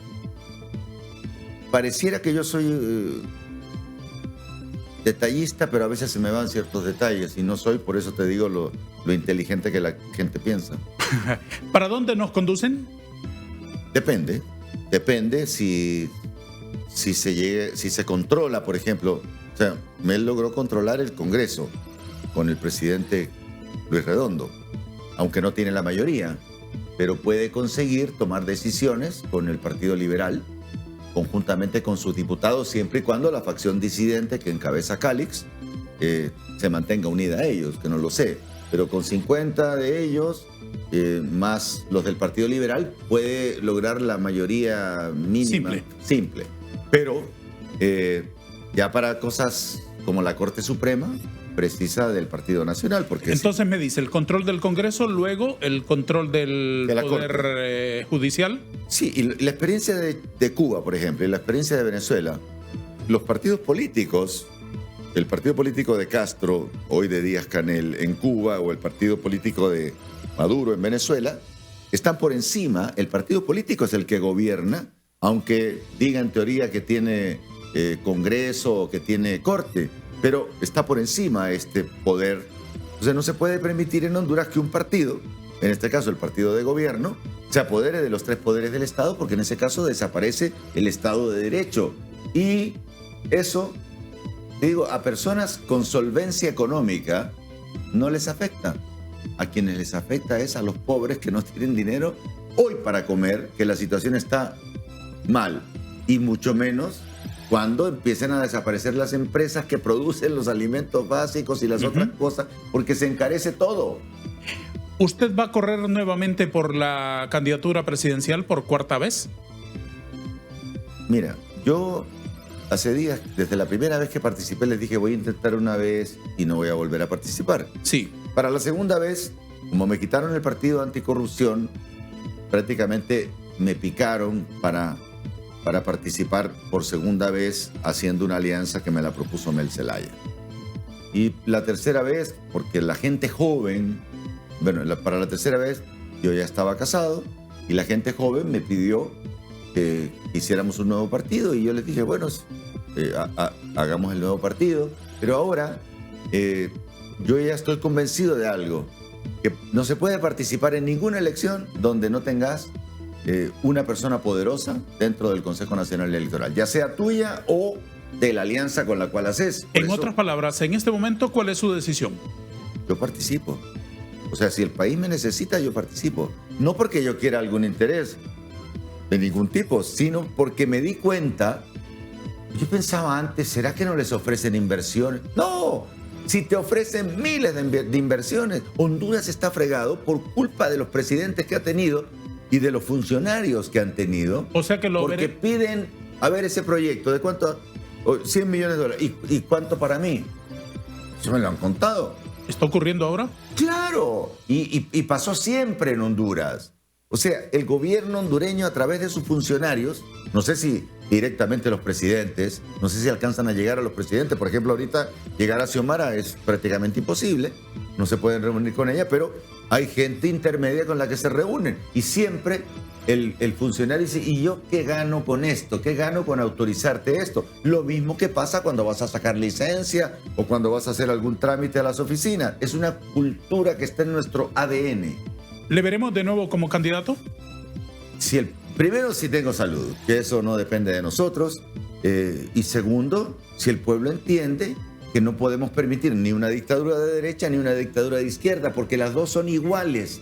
pareciera que yo soy detallista, pero a veces se me van ciertos detalles y no soy, por eso te digo lo inteligente que la gente piensa. ¿Para dónde nos conducen? Depende si se controla, por ejemplo. O sea, él logró controlar el Congreso con el presidente Luis Redondo, aunque no tiene la mayoría, pero puede conseguir tomar decisiones con el Partido Liberal, conjuntamente con sus diputados, siempre y cuando la facción disidente que encabeza Cálix se mantenga unida a ellos, que no lo sé. Pero con 50 de ellos, más los del Partido Liberal, puede lograr la mayoría mínima. Simple. Pero ya para cosas como la Corte Suprema, precisa del Partido Nacional. Porque entonces me dice, el control del Congreso, luego el control del Poder Judicial. Sí, y la experiencia de Cuba, por ejemplo, y la experiencia de Venezuela, los partidos políticos, el partido político de Castro, hoy de Díaz-Canel en Cuba, o el partido político de Maduro en Venezuela, están por encima. El partido político es el que gobierna, aunque diga en teoría que tiene Congreso o que tiene Corte, pero está por encima este poder. O sea, no se puede permitir en Honduras que un partido, en este caso el partido de gobierno, se apodere de los tres poderes del Estado, porque en ese caso desaparece el Estado de Derecho. Y eso, digo, a personas con solvencia económica no les afecta. A quienes les afecta es a los pobres que no tienen dinero hoy para comer, que la situación está mal, y mucho menos cuando empiecen a desaparecer las empresas que producen los alimentos básicos y las otras cosas, porque se encarece todo. ¿Usted va a correr nuevamente por la candidatura presidencial por cuarta vez? Mira, yo hace días, desde la primera vez que participé, les dije voy a intentar una vez y no voy a volver a participar. Sí. Para la segunda vez, como me quitaron el partido anticorrupción, prácticamente me picaron para participar por segunda vez haciendo una alianza que me la propuso Mel Zelaya. Y la tercera vez, porque la gente joven, para la tercera vez yo ya estaba casado y la gente joven me pidió que hiciéramos un nuevo partido y yo les dije, bueno, hagamos el nuevo partido, pero ahora yo ya estoy convencido de algo, que no se puede participar en ninguna elección donde no tengas una persona poderosa dentro del Consejo Nacional Electoral, ya sea tuya o de la alianza con la cual haces. En otras palabras, en este momento, ¿cuál es su decisión? Yo participo. O sea, si el país me necesita, yo participo. No porque yo quiera algún interés de ningún tipo, sino porque me di cuenta. Yo pensaba antes, ¿será que no les ofrecen inversiones? ¡No! Si te ofrecen miles de inversiones, Honduras está fregado por culpa de los presidentes que ha tenido y de los funcionarios que han tenido. O sea que porque piden, a ver, ese proyecto, ¿de cuánto? 100 millones de dólares. ¿Y cuánto para mí? ¿Se me lo han contado? ¿Está ocurriendo ahora? ¡Claro! Y pasó siempre en Honduras. O sea, el gobierno hondureño a través de sus funcionarios, no sé si directamente los presidentes, no sé si alcanzan a llegar a los presidentes. Por ejemplo, ahorita llegar a Xiomara es prácticamente imposible. No se pueden reunir con ella, pero hay gente intermedia con la que se reúnen. Y siempre el funcionario dice, ¿y yo qué gano con esto? ¿Qué gano con autorizarte esto? Lo mismo que pasa cuando vas a sacar licencia o cuando vas a hacer algún trámite a las oficinas. Es una cultura que está en nuestro ADN. ¿Le veremos de nuevo como candidato? Primero, si tengo salud, que eso no depende de nosotros. Y segundo, si el pueblo entiende que no podemos permitir ni una dictadura de derecha ni una dictadura de izquierda, porque las dos son iguales.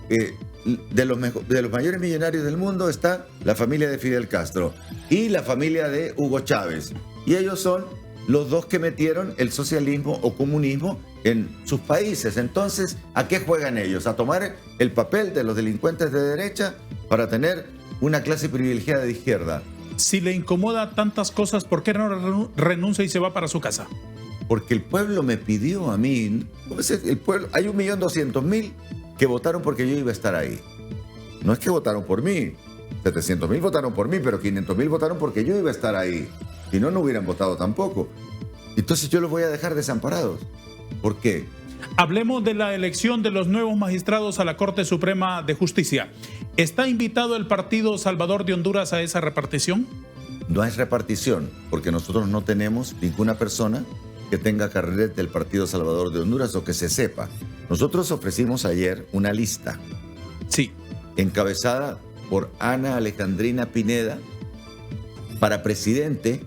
De los mayores millonarios del mundo está la familia de Fidel Castro y la familia de Hugo Chávez. Y ellos son los dos que metieron el socialismo o comunismo en sus países. Entonces, ¿a qué juegan ellos? A tomar el papel de los delincuentes de derecha para tener una clase privilegiada de izquierda. Si le incomoda tantas cosas, ¿por qué no renuncia y se va para su casa? Porque el pueblo me pidió a mí. El pueblo, hay 1.200.000 que votaron porque yo iba a estar ahí. No es que votaron por mí. 700.000 votaron por mí, pero 500.000 votaron porque yo iba a estar ahí. Si no, no hubieran votado tampoco. Entonces yo los voy a dejar desamparados. ¿Por qué? Hablemos de la elección de los nuevos magistrados a la Corte Suprema de Justicia. ¿Está invitado el Partido Salvador de Honduras a esa repartición? No es repartición, porque nosotros no tenemos ninguna persona que tenga carnet del Partido Salvador de Honduras o que se sepa. Nosotros ofrecimos ayer una lista. Sí. Encabezada por Ana Alejandrina Pineda para presidente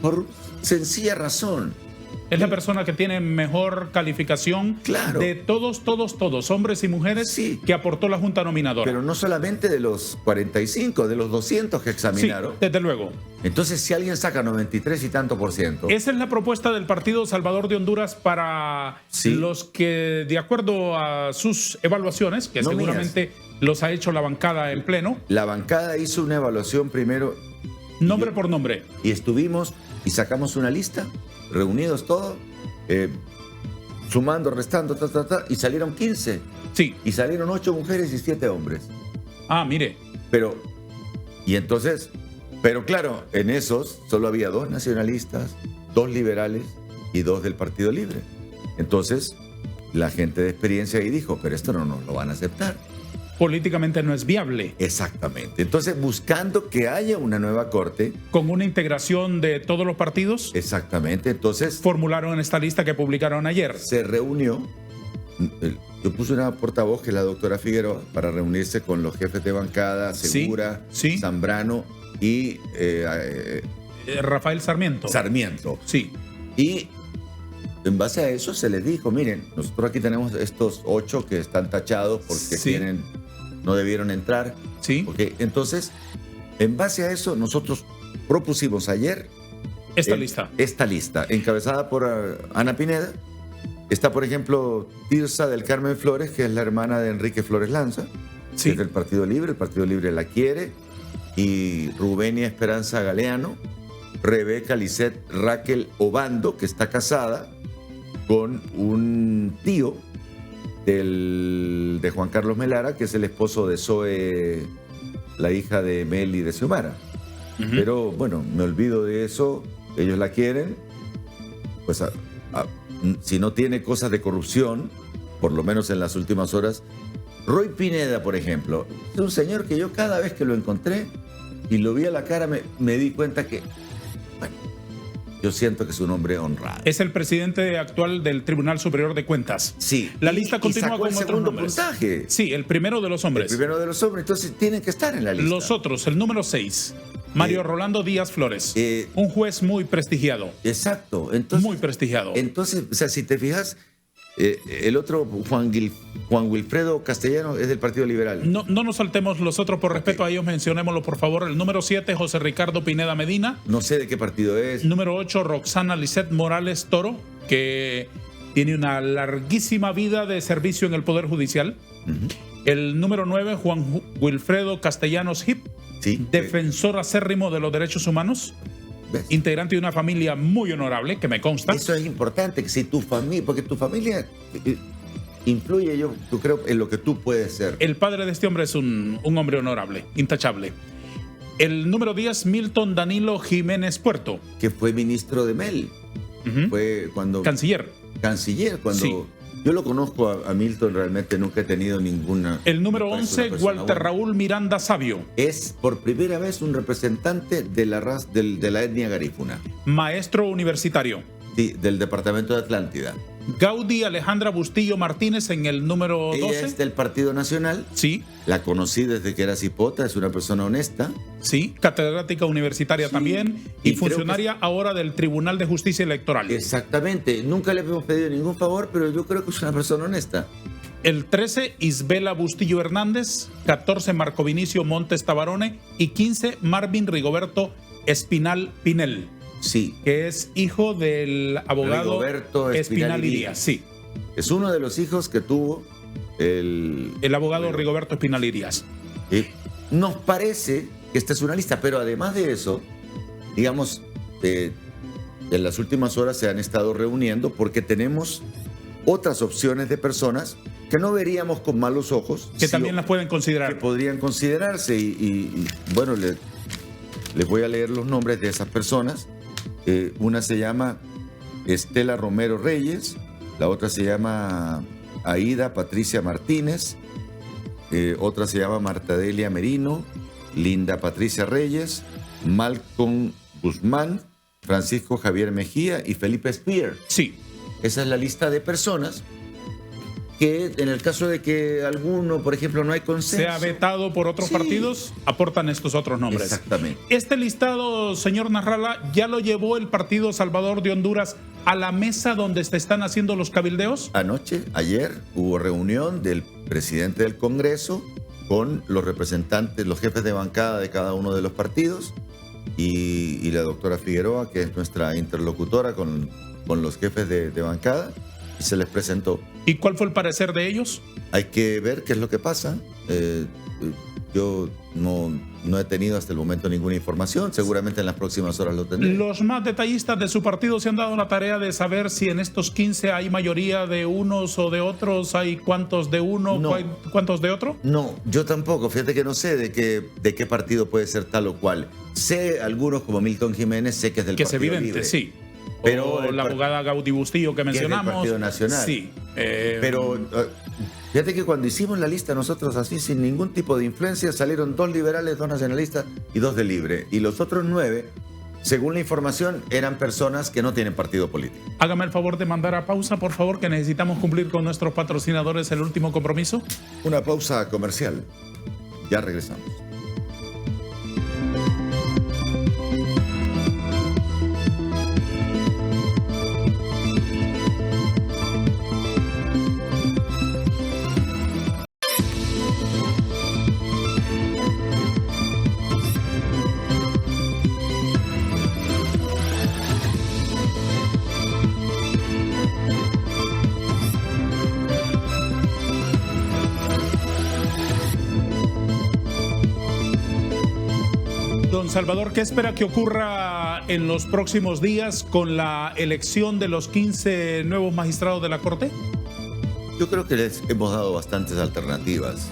por sencilla razón. Es la persona que tiene mejor calificación de todos, hombres y mujeres, sí, que aportó la Junta Nominadora. Pero no solamente de los 45, de los 200 que examinaron. Sí, desde luego. Entonces, si alguien saca 93 y tanto %. Esa es la propuesta del Partido Salvador de Honduras para los que, de acuerdo a sus evaluaciones, que seguramente los ha hecho la bancada en pleno. La bancada hizo una evaluación primero. Nombre por nombre. Y estuvimos y sacamos una lista, reunidos todos, sumando, restando, y salieron 15. Sí. Y salieron 8 mujeres y 7 hombres. Ah, mire. Pero claro, en esos solo había 2 nacionalistas, 2 liberales y 2 del Partido Libre. Entonces, la gente de experiencia ahí dijo, pero esto no nos lo van a aceptar. Políticamente no es viable. Exactamente. Entonces, buscando que haya una nueva corte. Con una integración de todos los partidos. Exactamente. Entonces, formularon esta lista que publicaron ayer. Se reunió. Yo puse una portavoz, que es la doctora Figueroa, para reunirse con los jefes de bancada, Segura, Zambrano y Rafael Sarmiento. Sí. Y en base a eso se les dijo, miren, nosotros aquí tenemos estos 8 que están tachados porque no debieron entrar. Sí. Okay. Entonces, en base a eso, nosotros propusimos ayer esta lista, encabezada por Ana Pineda. Está, por ejemplo, Tirsa del Carmen Flores, que es la hermana de Enrique Flores Lanza, que es del Partido Libre. El Partido Libre la quiere. Y Rubenia Esperanza Galeano, Rebeca Lisset Raquel Obando, que está casada con un tío de Juan Carlos Melara, que es el esposo de Zoe, la hija de Meli de Xiomara. Pero bueno, me olvido de eso, ellos la quieren, pues si no tiene cosas de corrupción, por lo menos en las últimas horas. Roy Pineda, por ejemplo, es un señor que yo cada vez que lo encontré y lo vi a la cara me di cuenta que, bueno, yo siento que es un hombre honrado. Es el presidente actual del Tribunal Superior de Cuentas. Sí. La lista continúa con el segundo puntaje. Sí, el primero de los hombres. El primero de los hombres, entonces tienen que estar en la lista. Los otros, el número 6, Mario Rolando Díaz Flores, un juez muy prestigiado. Exacto. Muy prestigiado. Entonces, o sea, si te fijas, el otro, Juan Wilfredo Castellano, es del Partido Liberal. No nos saltemos los otros por respeto a ellos, mencionémoslo por favor. El número 7, José Ricardo Pineda Medina. No sé de qué partido es. Número 8, Roxana Lisset Morales Toro, que tiene una larguísima vida de servicio en el Poder Judicial. El número 9, Juan Wilfredo Castellanos Hip, defensor acérrimo de los derechos humanos. ¿Ves? Integrante de una familia muy honorable, que me consta. Eso es importante, que si tu familia, porque tu familia influye, yo creo, en lo que tú puedes ser. El padre de este hombre es un hombre honorable, intachable. El número 10, Milton Danilo Jiménez Puerto. Que fue ministro de Mel. Fue cuando... Canciller, cuando... Yo lo conozco a Milton, realmente nunca he tenido ninguna... El número 11, Walter Raúl Miranda Sabio. Es por primera vez un representante de la raza, de la etnia garífuna. Maestro universitario. Sí, del departamento de Atlántida. Gaudí Alejandra Bustillo Martínez en el número 12. Ella es del Partido Nacional. Sí. La conocí desde que era cipota, es una persona honesta. Sí, catedrática universitaria también y funcionaria ahora del Tribunal de Justicia Electoral. Exactamente. Nunca le hemos pedido ningún favor, pero yo creo que es una persona honesta. El 13, Isbela Bustillo Hernández. 14, Marco Vinicio Montes Tabarone. Y 15, Marvin Rigoberto Espinal Pinel. Sí. Que es hijo del abogado Rigoberto Espinal Irías. Sí. Es uno de los hijos que tuvo el abogado Rigoberto Espinal Irías. Nos parece que esta es una lista, pero además de eso, digamos, en las últimas horas se han estado reuniendo porque tenemos otras opciones de personas que no veríamos con malos ojos. Que también las pueden considerar. Que podrían considerarse y bueno, les voy a leer los nombres de esas personas. Una se llama Estela Romero Reyes, la otra se llama Aida Patricia Martínez, otra se llama Marta Delia Merino, Linda Patricia Reyes, Malcolm Guzmán, Francisco Javier Mejía y Felipe Spear. Sí. Esa es la lista de personas que, en el caso de que alguno, por ejemplo, no hay consenso, sea vetado por otros partidos, aportan estos otros nombres. Exactamente. Este listado, señor Nasrallah, ¿ya lo llevó el Partido Salvador de Honduras a la mesa donde se están haciendo los cabildeos? Ayer, hubo reunión del presidente del Congreso con los representantes, los jefes de bancada de cada uno de los partidos y la doctora Figueroa, que es nuestra interlocutora con los jefes de bancada, y se les presentó. ¿Y cuál fue el parecer de ellos? Hay que ver qué es lo que pasa. Yo no he tenido hasta el momento ninguna información. Seguramente en las próximas horas lo tendré. Los más detallistas de su partido se han dado la tarea de saber si en estos 15 hay mayoría de unos o de otros. ¿Hay cuántos de uno, No. cuántos de otro? No, yo tampoco. Fíjate que no sé de qué partido puede ser tal o cual. Sé algunos como Milton Jiménez, sé que es del Que es Partido evidente, Libre. sí. Pero O la abogada Gaudí Bustillo que mencionamos. del Partido Nacional. Sí. Pero fíjate que cuando hicimos la lista nosotros así sin ningún tipo de influencia salieron 2 liberales, 2 nacionalistas y 2 de Libre. Y los otros 9, según la información, eran personas que no tienen partido político. Hágame el favor de mandar a pausa, por favor, que necesitamos cumplir con nuestros patrocinadores el último compromiso. Una pausa comercial. Ya regresamos. Don Salvador, ¿qué espera que ocurra en los próximos días con la elección de los 15 nuevos magistrados de la Corte? Yo creo que les hemos dado bastantes alternativas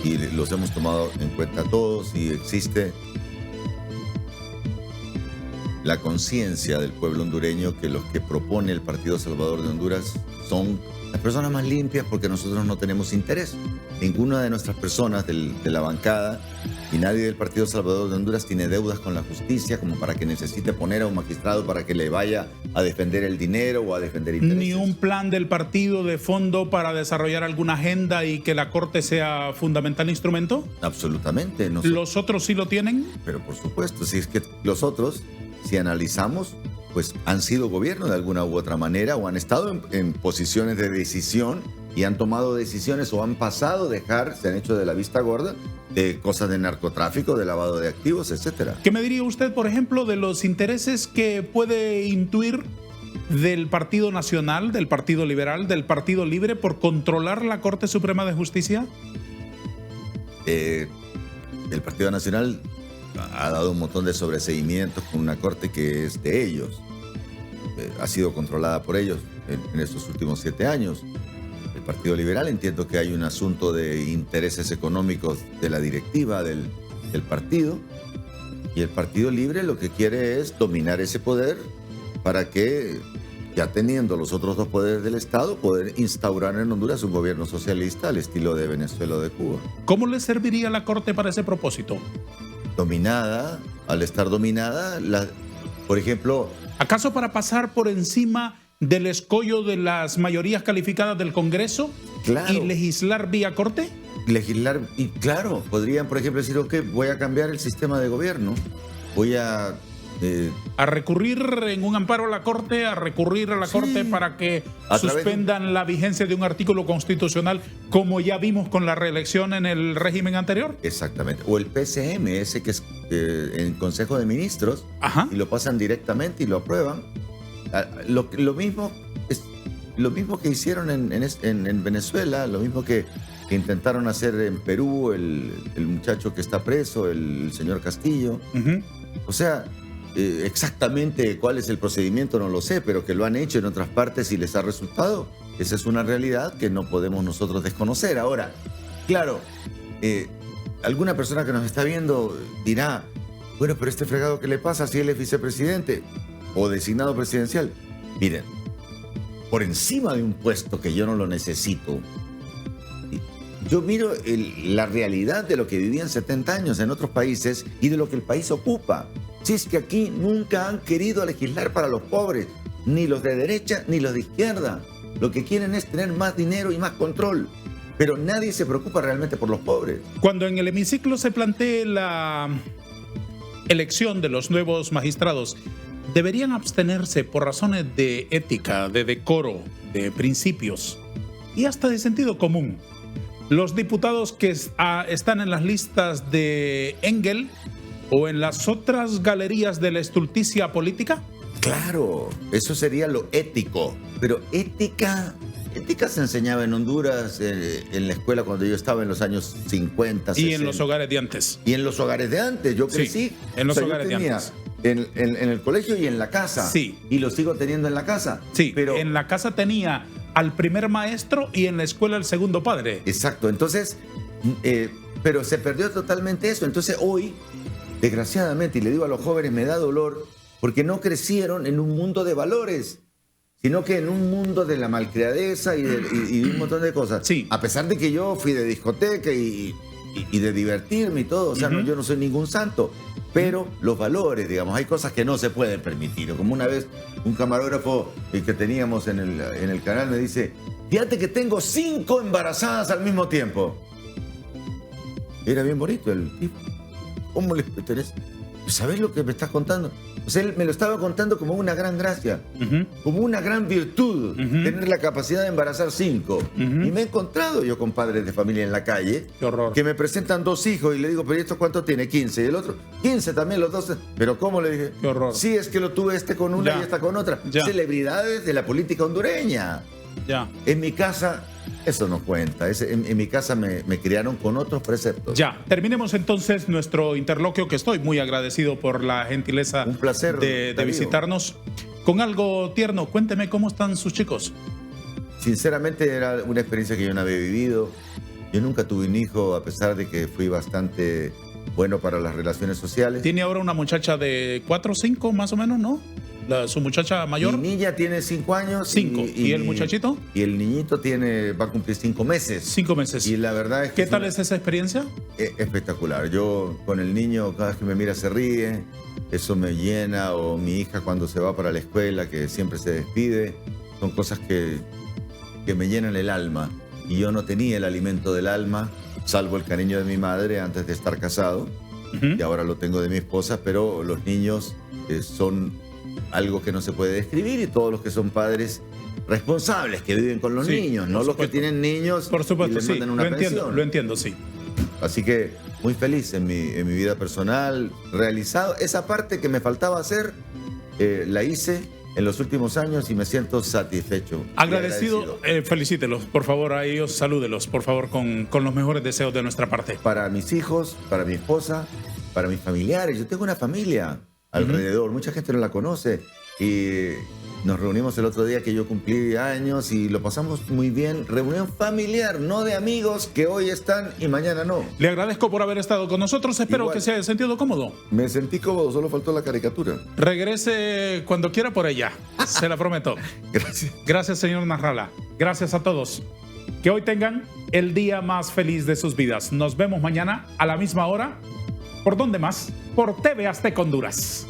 y los hemos tomado en cuenta todos y existe la conciencia del pueblo hondureño que los que propone el Partido Salvador de Honduras son las personas más limpias porque nosotros no tenemos interés. Ninguna de nuestras personas de la bancada y nadie del Partido Salvador de Honduras tiene deudas con la justicia como para que necesite poner a un magistrado para que le vaya a defender el dinero o a defender intereses. Ni un plan del partido de fondo para desarrollar alguna agenda y que la Corte sea fundamental instrumento. Absolutamente. ¿Los otros sí lo tienen? Pero por supuesto, si es que los otros, si analizamos, pues han sido gobierno de alguna u otra manera o han estado en posiciones de decisión y han tomado decisiones o han pasado se han hecho de la vista gorda de cosas de narcotráfico, de lavado de activos, etcétera. ¿Qué me diría usted, por ejemplo, de los intereses que puede intuir del Partido Nacional, del Partido Liberal, del Partido Libre por controlar la Corte Suprema de Justicia? El Partido Nacional ha dado un montón de sobreseimientos con una corte que es de ellos. Ha sido controlada por ellos en estos últimos 7 años. El Partido Liberal, entiendo que hay un asunto de intereses económicos de la directiva del partido. Y el Partido Libre lo que quiere es dominar ese poder para que, ya teniendo los otros 2 poderes del Estado, poder instaurar en Honduras un gobierno socialista al estilo de Venezuela o de Cuba. ¿Cómo le serviría la Corte para ese propósito? Dominada, al estar dominada, por ejemplo... ¿Acaso para pasar por encima del escollo de las mayorías calificadas del Congreso? Claro. ¿Y legislar vía Corte? Legislar, y claro, podrían, por ejemplo, decir, ok, voy a cambiar el sistema de gobierno, voy a... A recurrir en un amparo a la Corte, a recurrir a la Corte para que suspendan la vigencia de un artículo constitucional, como ya vimos con la reelección en el régimen anterior. Exactamente. O el PCM, ese que es en Consejo de Ministros, Ajá. Y lo pasan directamente y lo aprueban. Lo mismo que hicieron en Venezuela, lo mismo que intentaron hacer en Perú, el muchacho que está preso, el señor Castillo. Uh-huh. O sea... exactamente cuál es el procedimiento no lo sé, pero que lo han hecho en otras partes y les ha resultado. Esa es una realidad que no podemos nosotros desconocer. Ahora, claro, alguna persona que nos está viendo dirá, bueno, pero este fregado, ¿qué le pasa si él es vicepresidente? o designado presidencial. Miren, por encima de un puesto que yo no lo necesito, yo miro la realidad de lo que vivían 70 años en otros países y de lo que el país ocupa. Si es que aquí nunca han querido legislar para los pobres, ni los de derecha ni los de izquierda. Lo que quieren es tener más dinero y más control. Pero nadie se preocupa realmente por los pobres. Cuando en el hemiciclo se plantee la elección de los nuevos magistrados, deberían abstenerse por razones de ética, de decoro, de principios y hasta de sentido común. Los diputados que están en las listas de Engel o en las otras galerías de la estulticia política. Claro, eso sería lo ético. Pero ética se enseñaba en Honduras, en la escuela cuando yo estaba en los años 50, 60. Y en los hogares de antes. Y en los hogares de antes, yo crecí. Sí, en los hogares de antes. En el colegio y en la casa. Sí. Y lo sigo teniendo en la casa. Sí, pero en la casa tenía al primer maestro y en la escuela al segundo padre. Exacto, entonces, pero se perdió totalmente eso. Entonces hoy, desgraciadamente, y le digo a los jóvenes, me da dolor, porque no crecieron en un mundo de valores, sino que en un mundo de la malcriadeza y de un montón de cosas. Sí. A pesar de que yo fui de discoteca y de divertirme y todo, o sea, no, yo no soy ningún santo, pero los valores, digamos, hay cosas que no se pueden permitir. Como una vez un camarógrafo que teníamos en el canal me dice, fíjate que tengo 5 embarazadas al mismo tiempo. Era bien bonito el tipo. ¿Cómo le pertenece? ¿Sabes lo que me estás contando? O sea, él me lo estaba contando como una gran gracia, como una gran virtud, tener la capacidad de embarazar 5. Y me he encontrado yo con padres de familia en la calle que me presentan 2 hijos y le digo, pero ¿y esto cuánto tiene? 15. Y el otro, 15 también, los 2. ¿Pero cómo? Le dije. Qué horror. Sí, es que lo tuve con una y esta con otra. Ya. Celebridades de la política hondureña. Ya. En mi casa, eso no cuenta. En mi casa me criaron con otros preceptos. Ya, terminemos entonces nuestro interloquio, que estoy muy agradecido por la gentileza. Un placer, de visitarnos. Con algo tierno, cuénteme cómo están sus chicos. Sinceramente era una experiencia que yo no había vivido. Yo nunca tuve un hijo, a pesar de que fui bastante bueno para las relaciones sociales. Tiene ahora una muchacha de 4 o 5 más o menos, ¿no? Su muchacha mayor. Mi niña tiene 5 años. 5. ¿Y el muchachito? Y el niñito va a cumplir 5 meses. 5 meses. Y la verdad es que... ¿Qué tal es esa experiencia? Espectacular. Yo con el niño, cada vez que me mira se ríe. Eso me llena. O mi hija cuando se va para la escuela, que siempre se despide. Son cosas que me llenan el alma. Y yo no tenía el alimento del alma, salvo el cariño de mi madre antes de estar casado. Y ahora lo tengo de mi esposa, pero los niños son algo que no se puede describir, y todos los que son padres responsables que viven con los niños, no los que tienen niños por supuesto, y les mandan una pensión. Lo entiendo, sí. Así que muy feliz en mi vida personal, realizado. Esa parte que me faltaba hacer, la hice en los últimos años y me siento satisfecho. Agradecido. Felicítelos, por favor, a ellos, salúdelos, por favor, con los mejores deseos de nuestra parte. Para mis hijos, para mi esposa, para mis familiares. Yo tengo una familia alrededor, mucha gente no la conoce, y nos reunimos el otro día que yo cumplí años y lo pasamos muy bien. Reunión familiar, no de amigos que hoy están y mañana no. Le agradezco por haber estado con nosotros, espero Igual. que se haya sentido cómodo. Me sentí cómodo, solo faltó la caricatura. Regrese cuando quiera por ella, se la prometo. Gracias. Gracias, señor Nasrallah. Gracias a todos. Que hoy tengan el día más feliz de sus vidas. Nos vemos mañana a la misma hora. ¿Por dónde más? Por TV Azteca Honduras.